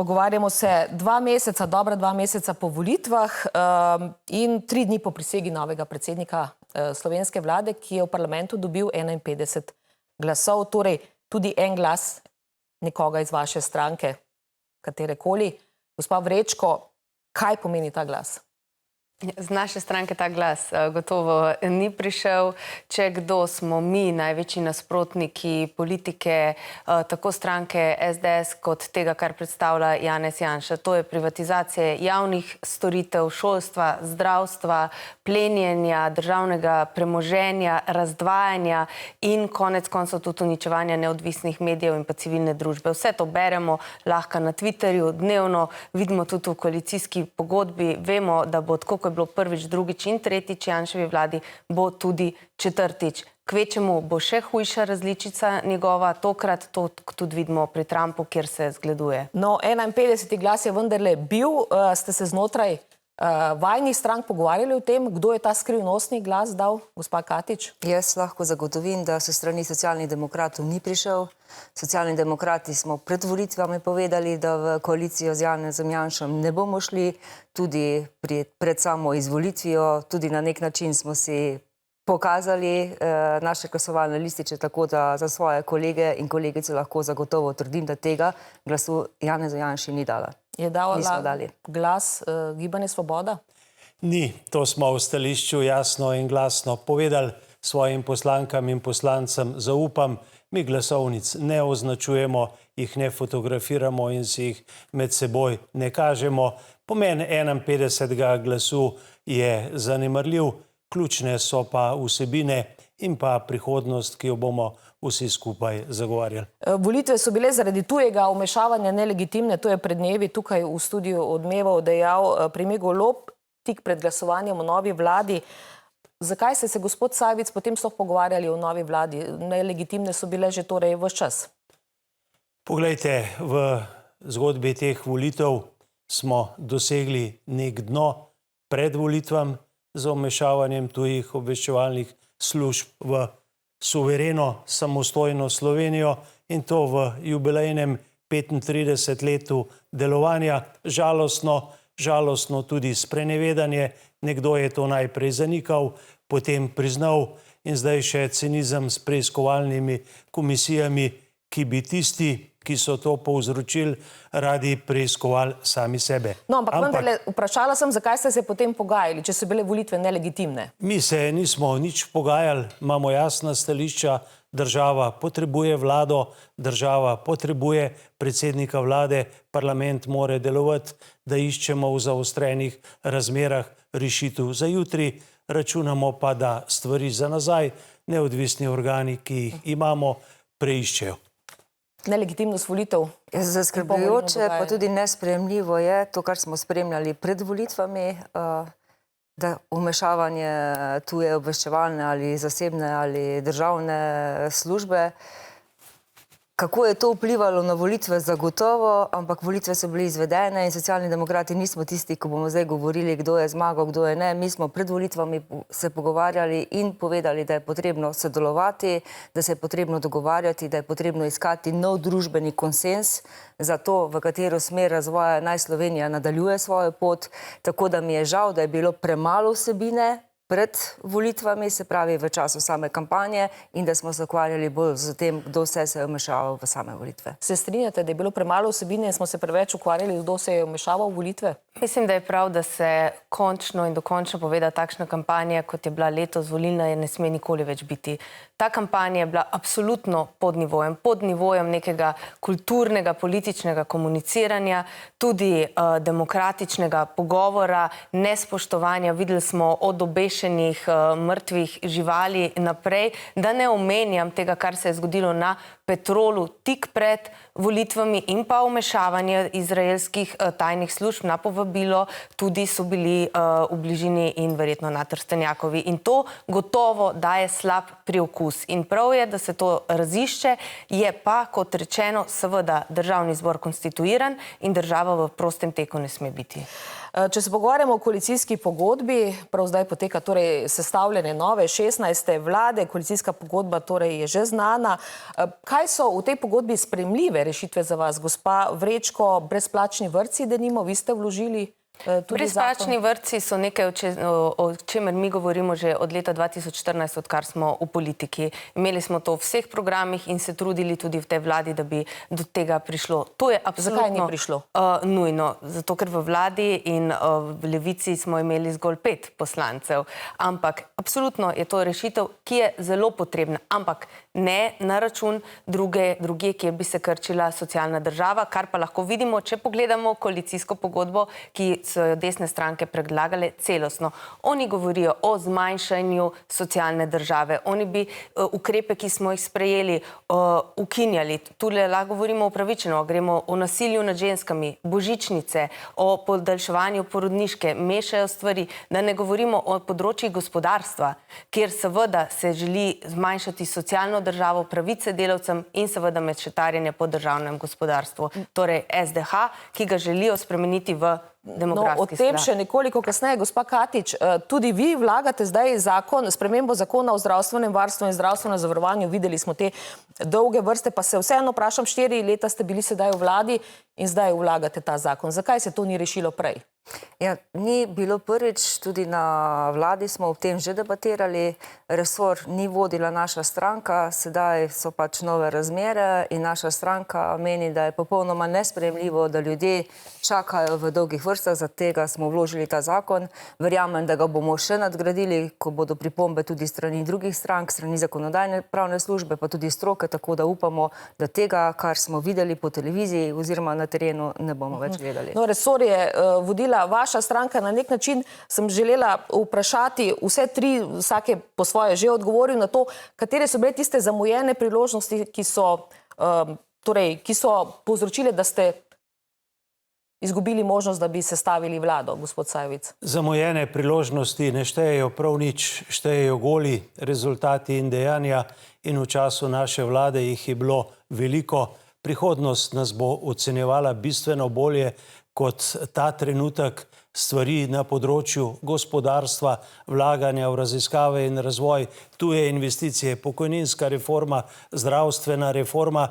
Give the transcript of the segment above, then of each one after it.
Pogovarjamo se dobra 2 meseca po volitvah in 3 dni po prisegi novega predsednika slovenske vlade, ki je v parlamentu dobil 51 glasov, torej tudi en glas nekoga iz vaše stranke, katerekoli. Gospa Vrečko, kaj pomeni ta glas? Z naše stranke ta glas gotovo ni prišel. Če kdo, smo mi največji nasprotniki politike, tako stranke SDS kot tega, kar predstavlja Janez Janša. To je privatizacija javnih storitev, šolstva, zdravstva, plenjenja državnega premoženja, razdvajanja in konec koncev tudi uničevanja neodvisnih medijev in pa civilne družbe. Vse to beremo lahko na Twitterju, dnevno, vidimo tudi v koalicijski pogodbi, vemo, da bo tako, bilo prvič, drugič in tretjič Janševi vladi, bo tudi četrtič. Kvečemu bo še hujša različica njegova, tokrat to tudi vidimo pri Trumpu, kjer se zgleduje. No, 51. glas je vendarle bil. Ste se znotraj vajnih strank pogovarjali o tem, kdo je ta skrivnostni glas dal, gospa Katič? Jaz lahko zagotovim, da so strani Socialnih demokratov ni prišel. Socialni demokrati smo pred volitvami povedali, da v koalicijo z Janezom Janšom ne bomo šli, tudi pred samo izvolitvijo, tudi na nek način smo si pokazali naše glasovalne lističe, tako da za svoje kolege in kolegice lahko zagotovo trdim, da tega glasu Janezu Janši ni dala. Je dala glas Gibanje Svoboda? Ni. To smo v stališču jasno in glasno povedali svojim poslankam in poslancem. Zaupam, mi glasovnic ne označujemo, jih ne fotografiramo in si jih med seboj ne kažemo. Pomen 51. glasu je zanemarljiv, ključne so pa vsebine in pa prihodnost, ki jo bomo vsi skupaj zagovarjali. Volitve so bile zaradi tujega vmešavanja nelegitimne, to je pred dnevi tukaj v studiu Odmevov dejal premier Golob tik pred glasovanjem o novi vladi. Zakaj ste se, gospod Sajovic, potem sploh pogovarjali o novi vladi? Nelegitimne so bile že torej ves čas. Poglejte, v zgodbi teh volitev smo dosegli nek dno pred volitvam z vmešavanjem tujih obveščevalnih služb v suvereno, samostojno Slovenijo in to v jubilejnem 35 letu delovanja. Žalostno tudi sprenevedanje. Nekdo je to najprej zanikal, potem priznal in zdaj še cinizem s preiskovalnimi komisijami, ki bi tisti, ki so to povzročili, radi preiskovali sami sebe. No, ampak vendarle, vprašala sem, zakaj ste se potem pogajali, če so bile volitve nelegitimne? Mi se nismo nič pogajali, imamo jasna stališča, država potrebuje vlado, država potrebuje predsednika vlade, parlament mora delovati, da iščemo v zaostrenih razmerah rešitev za jutri, računamo pa, da stvari za nazaj neodvisni organi, ki jih imamo, preiščejo. Nelegitimnost volitev? Zaskrbljujoče, pa tudi nesprejemljivo je to, kar smo spremljali pred volitvami, da vmešavanje tuje obveščevalne ali zasebne ali državne službe. Kako je to vplivalo na volitve, zagotovo, ampak volitve so bile izvedene in Socialni demokrati nismo tisti, ko bomo zdaj govorili, kdo je zmagal, kdo je ne. Mi smo pred volitvami se pogovarjali in povedali, da je potrebno sodelovati, da se je potrebno dogovarjati, da je potrebno iskati nov družbeni konsens za to, v katero smer razvoja naj Slovenija nadaljuje svojo pot. Tako da mi je žal, da je bilo premalo vsebine pred volitvami, se pravi v času same kampanje, in da smo se ukvarjali bolj z tem, kdo vse se je vmešaval v same volitve. Se strinjate, da je bilo premalo vsebine in smo se preveč ukvarjali, kdo se je vmešaval v volitve? Mislim, da je prav, da se končno in dokončno poveda takšna kampanja, kot je bila letos volilna, je ne sme nikoli več biti. Ta kampanja je bila absolutno pod nivojem nekega kulturnega, političnega komuniciranja, tudi demokratičnega pogovora, nespoštovanja. Videli smo od obešenih mrtvih živali naprej, da ne omenjam tega, kar se je zgodilo na Petrolu tik pred volitvami in pa vmešavanje izraelskih tajnih služb na povabilo, tudi so bili v bližini in verjetno na Trstenjakovi. In to gotovo daje slab priokus. In prav je, da se to razišče, je pa, kot rečeno, seveda Državni zbor konstituiran in država v prostem teku ne sme biti. Če se pogovarjamo o koalicijski pogodbi, prav zdaj poteka torej sestavljanje nove 16. vlade, koalicijska pogodba torej je že znana. Kaj so v tej pogodbi sprejemljive rešitve za vas, gospa Vrečko? Brezplačni vrtci, denimo, vi ste vložili Brezplačni vrtci so nekaj, o čemer mi govorimo že od leta 2014, odkar smo v politiki. Imeli smo to v vseh programih in se trudili tudi v tej vladi, da bi do tega prišlo. To je absolutno Zakaj ni prišlo? Nujno. Zato, ker v vladi in v Levici smo imeli zgolj 5 poslancev. Ampak absolutno je to rešitev, ki je zelo potrebna. Ampak ne na račun druge, kjer bi se krčila socialna država, kar pa lahko vidimo, če pogledamo koalicijsko pogodbo, ki so jo desne stranke predlagale celostno. Oni govorijo o zmanjšanju socialne države. Oni bi ukrepe, ki smo jih sprejeli, ukinjali. Tule lahko govorimo upravičeno, gremo o nasilju nad ženskami, božičnice, o podaljševanju porodniške, mešajo stvari, da ne govorimo o področjih gospodarstva, kjer seveda se želi zmanjšati socialno državo, pravice delavcem in seveda mešetarjenje po državnem gospodarstvu. Torej SDH, ki ga želijo spremeniti v demografski sklad. O tem še nekoliko kasneje, gospa Katič, tudi vi vlagate zdaj spremembo zakona o zdravstvenem varstvu in zdravstvenem zavarovanju. Videli smo te dolge vrste, pa se vseeno vprašam, 4 leta ste bili sedaj v vladi in zdaj vlagate ta zakon. Zakaj se to ni rešilo prej? Ja, ni bilo prvič, tudi na vladi smo o tem že debatirali. Resor ni vodila naša stranka, sedaj so pač nove razmere in naša stranka meni, da je popolnoma nesprejemljivo, da ljudje čakajo v dolgih vrstah, za tega smo vložili ta zakon. Verjamem, da ga bomo še nadgradili, ko bodo pripombe tudi strani drugih strank, strani zakonodajne pravne službe, pa tudi stroke, tako da upamo, da tega, kar smo videli po televiziji oziroma na terenu, ne bomo več gledali. No, resor je vodila vaša stranka. Na nek način sem želela vprašati vse 3, vsake po svoje že odgovoril na to, katere so bile tiste zamujene priložnosti, ki so povzročile, da ste izgubili možnost, da bi sestavili vlado, gospod Sajovic. Zamujene priložnosti ne štejejo prav nič, štejejo goli rezultati in dejanja in v času naše vlade jih je bilo veliko. Prihodnost nas bo ocenjevala bistveno bolje kot ta trenutek. Stvari na področju gospodarstva, vlaganja v raziskave in razvoj, tuje investicije, pokojninska reforma, zdravstvena reforma,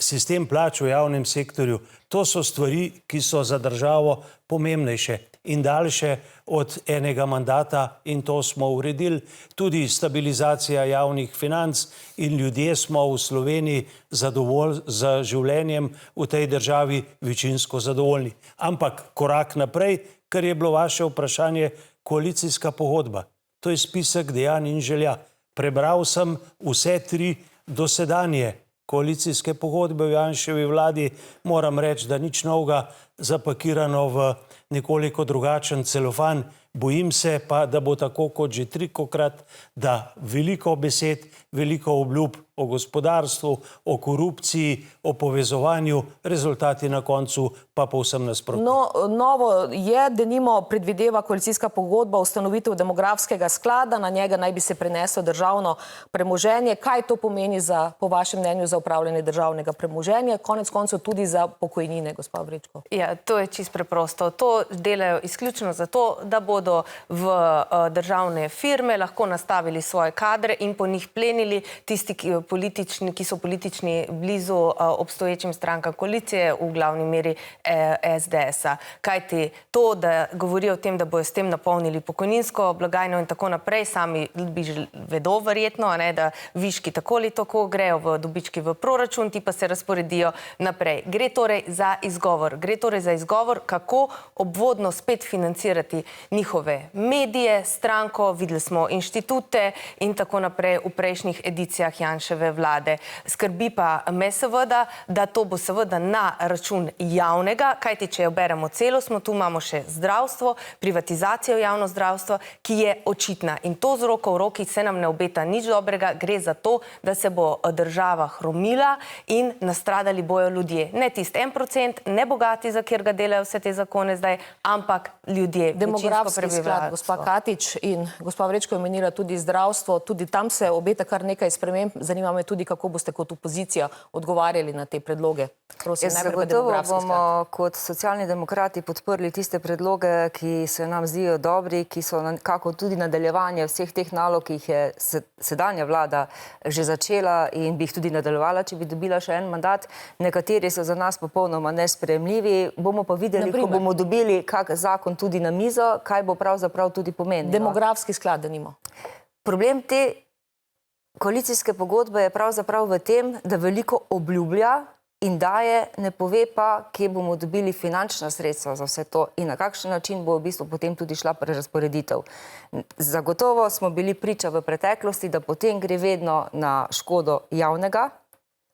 sistem plač v javnem sektorju. To so stvari, ki so za državo pomembnejše in daljše od enega mandata in to smo uredili. Tudi stabilizacija javnih financ in ljudje smo v Sloveniji z življenjem v tej državi večinsko zadovoljni. Ampak korak naprej, kar je bilo vaše vprašanje, koalicijska pogodba. To je spisek dejanj in želja. Prebral sem vse 3 dosedanje koalicijske pogodbe v Janševi vladi, moram reči, da nič novega, zapakirano v nekoliko drugačen celofan. Bojim se pa, da bo tako kot že 3-krat, da veliko besed, veliko obljub o gospodarstvu, o korupciji, o povezovanju, rezultati na koncu pa povsem nasprotni. No, novo je, denimo predvideva koalicijska pogodba ustanovitev demografskega sklada, na njega naj bi se preneslo državno premoženje. Kaj to pomeni po vašem mnenju za upravljanje državnega premoženja, konec koncev tudi za pokojnine, gospa Vrečko? Ja, to je čisto preprosto. To delajo izključno zato, da bodo v državne firme lahko nastavili svoje kadre in po njih plenili tisti, ki so politični blizu obstoječim strankam koalicije, v glavni meri SDS-a. Kajti to, da govorijo o tem, da bojo s tem napolnili pokojninsko blagajno in tako naprej, sami bi že vedo verjetno, da viški tako ali tako grejo v dobički v proračun, ti pa se razporedijo naprej. Gre torej za izgovor, kako obvodno spet financirati njihove medije, stranko, videli smo inštitute in tako naprej v prejšnjih edicijah Janševe vlade. Skrbi pa me seveda, da to bo seveda na račun javnega, kajti če jo beremo celostno, tu imamo še zdravstvo, privatizacijo javno zdravstva, ki je očitna. In to z roko v roki se nam ne obeta nič dobrega, gre za to, da se bo država hromila in nastradali bojo ljudje. Ne tisti 1%, ne bogati, za kjer ga delajo vse te zakone zdaj, ampak ljudje, Demografski sklad, gospa Katič in gospa Vrečko je omenila tudi zdravstvo, tudi tam se obeta kar nekaj sprememb. Zanima me tudi, kako boste kot opozicija odgovarjali na te predloge. Prosim, Zagotovo bomo kot socialni demokrati podprli tiste predloge, ki se nam zdijo dobri, ki so nekako tudi nadaljevanje vseh teh nalog, ki jih je sedanja vlada že začela in bi jih tudi nadaljevala, če bi dobila še en mandat. Nekateri so za nas popolnoma nesprejemljivi. Bomo pa videli, ko bomo dobili kak zakon tudi na mizo, kaj bo pravzaprav tudi pomenilo. Demografski sklad, denimo. Problem te koalicijske pogodbe je pravzaprav v tem, da veliko obljublja in daje, ne pove pa, kje bomo dobili finančna sredstva za vse to in na kakšen način bo v bistvu potem tudi šla prerazporeditev. Zagotovo smo bili priča v preteklosti, da potem gre vedno na škodo javnega,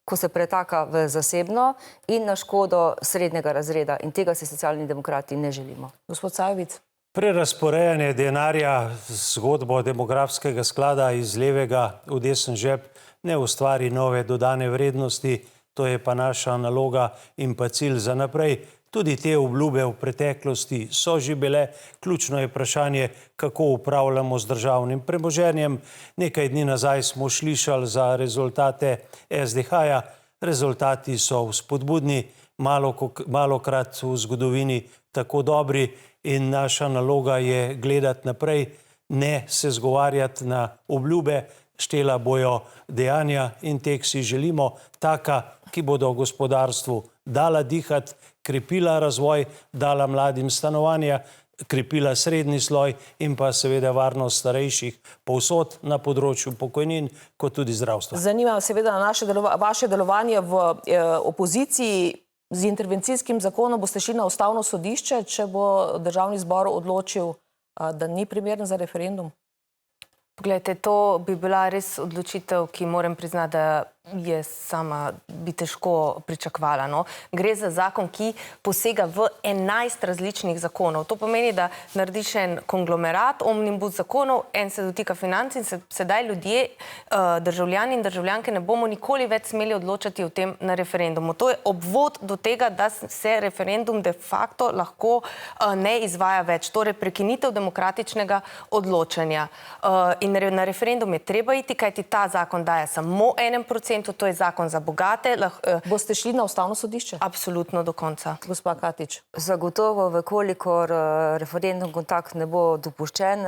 ko se pretaka v zasebno, in na škodo srednjega razreda. In tega si Socialni demokrati ne želimo. Gospod Sajovic. Prerazporejanje denarja, zgodbo demografskega sklada iz levega v desen žep ne ustvari nove dodane vrednosti. To je pa naša naloga in pa cilj za naprej. Tudi te obljube v preteklosti so že bile. Ključno je vprašanje, kako upravljamo z državnim premoženjem. Nekaj dni nazaj smo slišali za rezultate SDH-ja. Rezultati so vzpodbudni, malokrat v zgodovini tako dobri in naša naloga je gledati naprej, ne se zgovarjati na obljube. Štela bojo dejanja in teh si želimo, taka, ki bodo gospodarstvu dala dihati, krepila razvoj, dala mladim stanovanja, krepila srednji sloj in pa seveda varnost starejših povsod na področju pokojnin, kot tudi zdravstva. Zanima seveda vaše delovanje v opoziciji. Z intervencijskim zakonom boste šli na Ustavno sodišče, če bo Državni zbor odločil, da ni primeren za referendum? Poglejte, to bi bila res odločitev, ki moram priznati, da je sama bi težko pričakvala. No? Gre za zakon, ki posega v 11 različnih zakonov. To pomeni, da narediš en konglomerat, omnibus zakonov, en se dotika financ in sedaj ljudje, državljani in državljanke ne bomo nikoli več smeli odločati o tem na referendumu. To je obvod do tega, da se referendum de facto lahko ne izvaja več. Torej prekinitev demokratičnega odločanja. In na referendum je treba iti, kajti ta zakon daje samo 1%, to je zakon za bogate. Boste šli na Ustavno sodišče? Absolutno do konca. Gospa Katič. Zagotovo, vekolikor referendum kontakt ne bo dopuščen,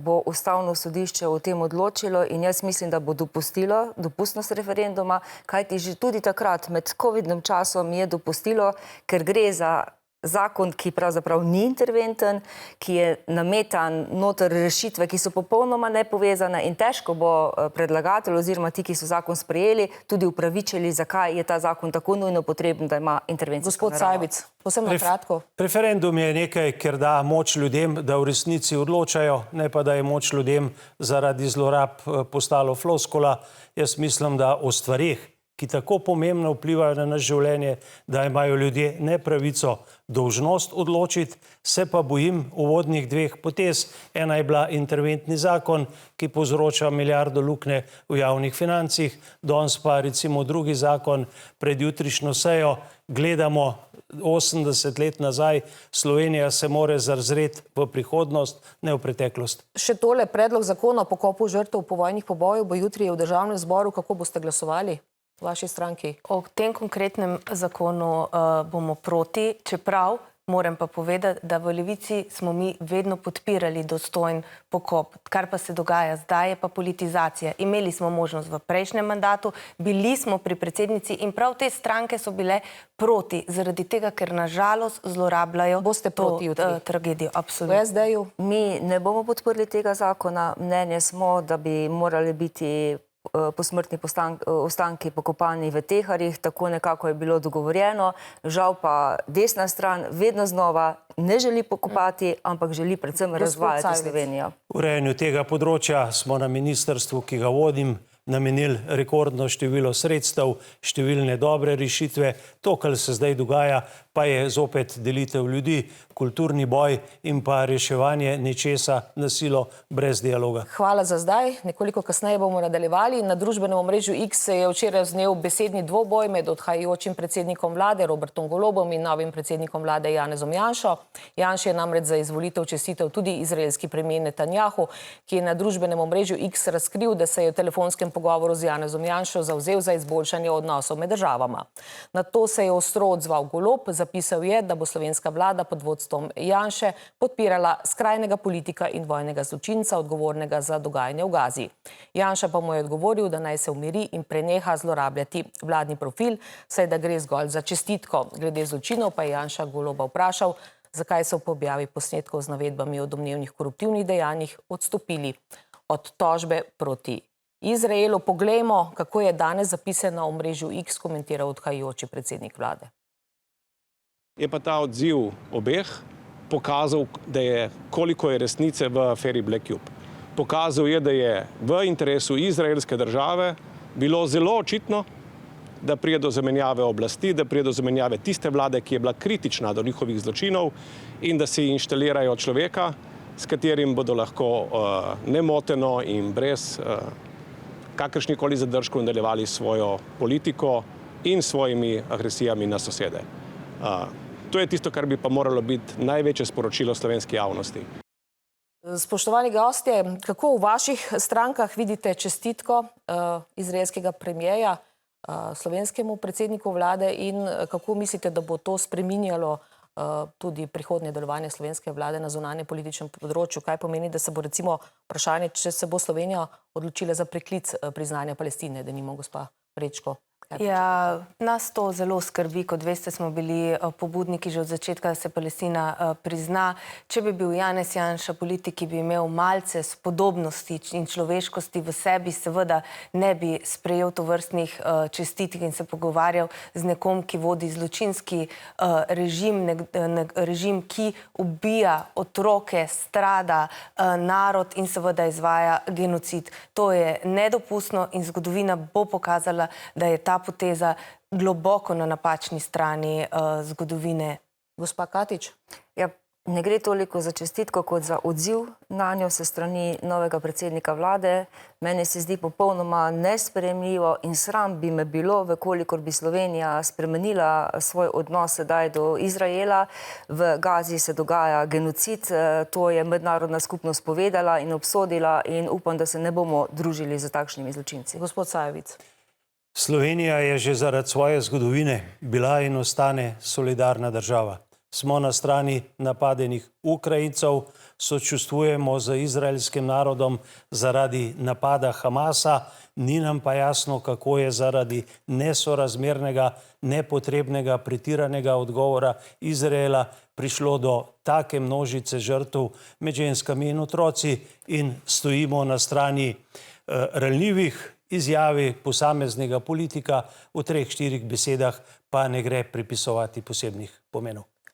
bo Ustavno sodišče o tem odločilo in jaz mislim, da bo dopustilo dopustnost referenduma, kajti že tudi takrat med covidnim časom je dopustilo, ker gre za zakon, ki pravzaprav ni interventen, ki je nametan noter rešitve, ki so popolnoma nepovezane in težko bo predlagatelj oziroma ti, ki so zakon sprejeli, tudi upravičili, zakaj je ta zakon tako nujno potreben, da ima intervencijsko naravo. Gospod Sajovic, posebno kratko. Referendum je nekaj, ker da moč ljudem, da v resnici odločajo, ne pa da je moč ljudem zaradi zlorab postalo floskula. Jaz mislim, da o stvarih, ki tako pomembno vplivajo na naše življenje, da imajo ljudje ne pravico, dolžnost odločiti, se pa bojim uvodnih dveh potez. Ena je bila interventni zakon, ki povzroča milijardo luknje v javnih financih, danes pa recimo drugi zakon pred jutrišnjo sejo. Gledamo 80 let nazaj, Slovenija se more zazreti v prihodnost, ne v preteklost. Še tole, predlog zakona o pokopu žrtev povojnih pobojev bo jutri v Državnem zboru. Kako boste glasovali v vaši stranki? O tem konkretnem zakonu bomo proti, čeprav moram pa povedati, da v Levici smo mi vedno podpirali dostojen pokop. Kar pa se dogaja zdaj, je pa politizacija. Imeli smo možnost v prejšnjem mandatu, bili smo pri predsednici in prav te stranke so bile proti, zaradi tega, ker nažalost zlorabljajo to tragedijo. Absolutno. V SD-ju? Mi ne bomo podprli tega zakona. Mnenje smo, da bi morali biti posmrtni ostanki pokopani v Teharjih, tako nekako je bilo dogovorjeno. Žal pa desna stran vedno znova ne želi pokopati, ampak želi predvsem razvajati Slovenijo. V urejanju tega področja smo na ministrstvu, ki ga vodim, namenili rekordno število sredstev, številne dobre rešitve. To, kar se zdaj dogaja, pa je zopet delitev ljudi, kulturni boj in pa reševanje nečesa na silo brez dialoga. Hvala za zdaj. Nekoliko kasneje bomo nadaljevali. Na družbenem omrežju X se je včeraj vznel besedni dvoboj med odhajajočim predsednikom vlade Robertom Golobom in novim predsednikom vlade Janezom Janšo. Janš je namreč za izvolitev čestitev tudi izraelski premijer Netanjahu, ki je na družbenem omrežju X razkril, da se je v telefonskem pogovoru z Janezom Janšo zavzel za izboljšanje odnosov med državama. Na to se je ostro odzval Golob. Zapisal je, da bo slovenska vlada pod vodstvom Janše podpirala skrajnega politika in vojnega zločinca, odgovornega za dogajanje v Gazi. Janša pa mu je odgovoril, da naj se umiri in preneha zlorabljati vladni profil, saj da gre zgolj za čestitko. Glede zločinov pa je Janša Goloba vprašal, zakaj so po objavi posnetkov z navedbami o domnevnih koruptivnih dejanjih odstopili od tožbe proti Izraelu. Poglejmo, kako je danes zapisano na omrežju X komentiral odhajajoči predsednik vlade. Je pa ta odziv obeh pokazal, da je koliko je resnice v aferi Black Cube. Pokazal je, da je v interesu izraelske države bilo zelo očitno, da prije do zamenjave oblasti, da prije do zamenjave tiste vlade, ki je bila kritična do njihovih zločinov in da si inštalirajo človeka, s katerim bodo lahko nemoteno in brez kakršnikoli zadržkov nadaljevali svojo politiko in svojimi agresijami na sosede. To je tisto, kar bi pa moralo biti največje sporočilo slovenski javnosti. Spoštovani gostje, kako v vaših strankah vidite čestitko izraelskega premijeja slovenskemu predsedniku vlade in kako mislite, da bo to spreminjalo tudi prihodnje delovanje slovenske vlade na zunanje političnem področju? Kaj pomeni, da se bo recimo vprašanje, če se bo Slovenija odločila za preklic priznanja Palestine, da nimo gospa Vrečko? Ja, nas to zelo skrbi. Kot veste, smo bili pobudniki že od začetka, da se Palestina prizna. Če bi bil Janez Janša politik, ki bi imel malce spodobnosti in človeškosti v sebi, seveda ne bi sprejel tovrstnih čestitk in se pogovarjal z nekom, ki vodi zločinski režim, ki ubija otroke, strada narod in seveda izvaja genocid. To je nedopustno in zgodovina bo pokazala, da je ta poteza globoko na napačni strani zgodovine. Gospa Katič? Ja, ne gre toliko za čestitko, kot za odziv na njo se strani novega predsednika vlade. Meni se zdi popolnoma nesprejemljivo in sram bi me bilo, vkolikor bi Slovenija spremenila svoj odnos sedaj do Izraela. V Gazi se dogaja genocid, to je mednarodna skupnost povedala in obsodila in upam, da se ne bomo družili z takšnimi zločinci. Gospod Sajovic? Slovenija je že zaradi svoje zgodovine bila in ostane solidarna država. Smo na strani napadenih Ukrajincev, sočustvujemo z izraelskim narodom zaradi napada Hamasa, ni nam pa jasno, kako je zaradi nesorazmernega, nepotrebnega, pretiranega odgovora Izraela prišlo do take množice žrtev med ženskami in otroci in stojimo na strani ranljivih. Izjavi posameznega politika v 3-4 besedah pa ne gre pripisovati posebnih pomenov.